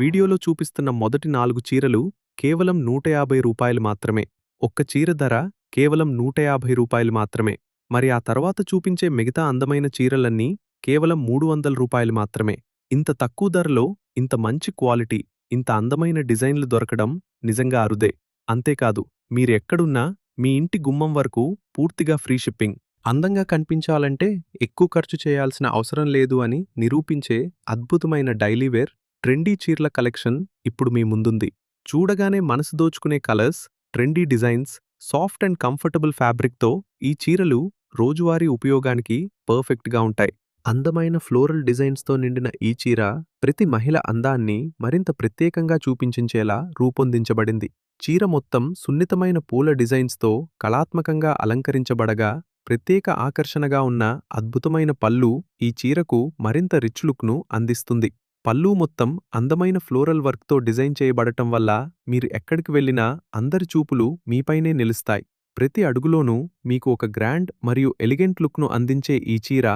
వీడియోలో చూపిస్తున్న మొదటి 4 చీరలు కేవలం రూ. 150 మాత్రమే. ఒక్క చీర ధర కేవలం రూ. 150 మాత్రమే. మరి ఆ తర్వాత చూపించే మిగతా అందమైన చీరలన్నీ కేవలం రూ. 300 మాత్రమే. ఇంత తక్కువ ధరలో ఇంత మంచి క్వాలిటీ, ఇంత అందమైన డిజైన్లు దొరకడం నిజంగా అరుదే. అంతేకాదు, మీరెక్కడున్నా మీ ఇంటి గుమ్మం వరకు పూర్తిగా ఫ్రీ షిప్పింగ్. అందంగా కనిపించాలంటే ఎక్కువ ఖర్చు చేయాల్సిన అవసరం లేదు అని నిరూపించే అద్భుతమైన డైలీవేర్ ట్రెండీ చీరల కలెక్షన్ ఇప్పుడు మీ ముందుంది. చూడగానే మనసు దోచుకునే colours, trendy designs, soft and comfortable ఫ్యాబ్రిక్తో ఈ చీరలు రోజువారీ ఉపయోగానికి పర్ఫెక్ట్గా ఉంటాయి. అందమైన ఫ్లోరల్ డిజైన్స్తో నిండిన ఈ చీర ప్రతి మహిళ అందాన్ని మరింత ప్రత్యేకంగా చూపించేలా రూపొందించబడింది. చీర మొత్తం సున్నితమైన పూల డిజైన్స్తో కళాత్మకంగా అలంకరించబడగా, ప్రత్యేక ఆకర్షణగా ఉన్న అద్భుతమైన పళ్ళు ఈ చీరకు మరింత రిచ్ లుక్ను అందిస్తుంది. పళ్ళు మొత్తం అందమైన ఫ్లోరల్ వర్క్తో డిజైన్ చేయబడటం వల్ల మీరు ఎక్కడికి వెళ్ళినా అందరి చూపులు మీపైనే నిలుస్తాయి. ప్రతి అడుగులోనూ మీకు ఒక గ్రాండ్ మరియు ఎలిగెంట్ లుక్ను అందించే ఈ చీర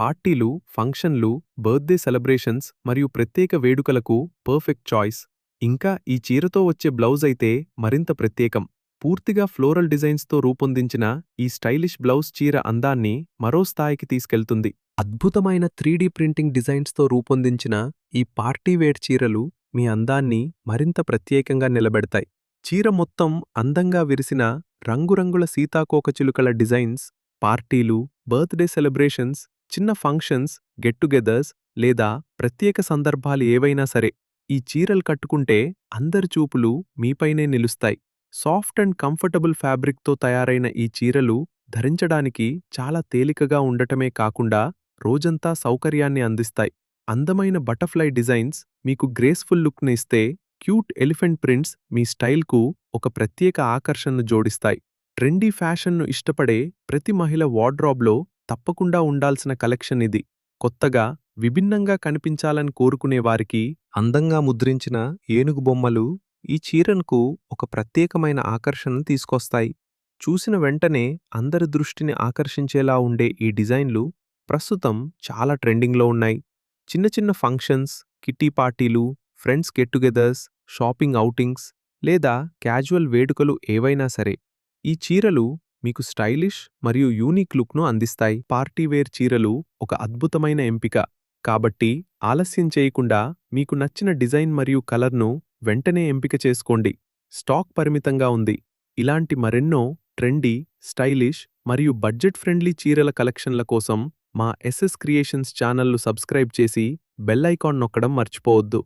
పార్టీలు, ఫంక్షన్లు, బర్త్డే సెలబ్రేషన్స్ మరియు ప్రత్యేక వేడుకలకు పర్ఫెక్ట్ చాయిస్. ఇంకా ఈ చీరతో వచ్చే బ్లౌజ్ అయితే మరింత ప్రత్యేకం. పూర్తిగా ఫ్లోరల్ డిజైన్స్తో రూపొందించిన ఈ స్టైలిష్ బ్లౌజ్ చీర అందాన్ని మరో స్థాయికి తీసుకెళ్తుంది. అద్భుతమైన 3D ప్రింటింగ్ డిజైన్స్తో రూపొందించిన ఈ పార్టీవేర్ చీరలు మీ అందాన్ని మరింత ప్రత్యేకంగా నిలబెడతాయి. చీర మొత్తం అందంగా విరిసిన రంగురంగుల సీతాకోకచిలుకల డిజైన్స్ పార్టీలు, బర్త్డే సెలబ్రేషన్స్, చిన్న ఫంక్షన్స్, గెట్ టుగెదర్స్ లేదా ప్రత్యేక సందర్భాలు ఏవైనా సరే ఈ చీరలు కట్టుకుంటే అందరి చూపులు మీపైనే నిలుస్తాయి. సాఫ్ట్ అండ్ కంఫర్టబుల్ ఫ్యాబ్రిక్తో తయారైన ఈ చీరలు ధరించడానికి చాలా తేలికగా ఉండటమే కాకుండా రోజంతా సౌకర్యాన్ని అందిస్తాయి. అందమైన బటర్ఫ్లై డిజైన్స్ మీకు గ్రేస్ఫుల్ లుక్ని ఇస్తే, క్యూట్ ఎలిఫెంట్ ప్రింట్స్ మీ స్టైల్కు ఒక ప్రత్యేక ఆకర్షణను జోడిస్తాయి. ట్రెండీ ఫ్యాషన్ను ఇష్టపడే ప్రతి మహిళ వార్డ్రోబ్లో తప్పకుండా ఉండాల్సిన కలెక్షన్ ఇది. కొత్తగా, విభిన్నంగా కనిపించాలని కోరుకునే వారికి అందంగా ముద్రించిన ఏనుగు బొమ్మలు ఈ చీరన్కు ఒక ప్రత్యేకమైన ఆకర్షణను తీసుకొస్తాయి. చూసిన వెంటనే అందరి దృష్టిని ఆకర్షించేలా ఉండే ఈ డిజైన్లు ప్రస్తుతం చాలా ట్రెండింగ్లో ఉన్నాయి. చిన్న చిన్న ఫంక్షన్స్, కిట్టి పార్టీలు, friends get togethers, shopping outings లేదా క్యాజువల్ వేడుకలు ఏవైనా సరే ఈ చీరలు మీకు స్టైలిష్ మరియు యూనిక్ లుక్ను అందిస్తాయి. పార్టీవేర్ చీరలు ఒక అద్భుతమైన ఎంపిక. కాబట్టి ఆలస్యం చేయకుండా మీకు నచ్చిన డిజైన్ మరియు కలర్ను వెంటనే ఎంపిక చేసుకోండి. స్టాక్ పరిమితంగా ఉంది. ఇలాంటి మరెన్నో ట్రెండీ, స్టైలిష్ మరియు బడ్జెట్ ఫ్రెండ్లీ చీరల కలెక్షన్ల కోసం మా ఎస్ఎస్ క్రియేషన్స్ ఛానల్ను సబ్స్క్రైబ్ చేసి బెల్ ఐకాన్ నొక్కడం మర్చిపోవద్దు.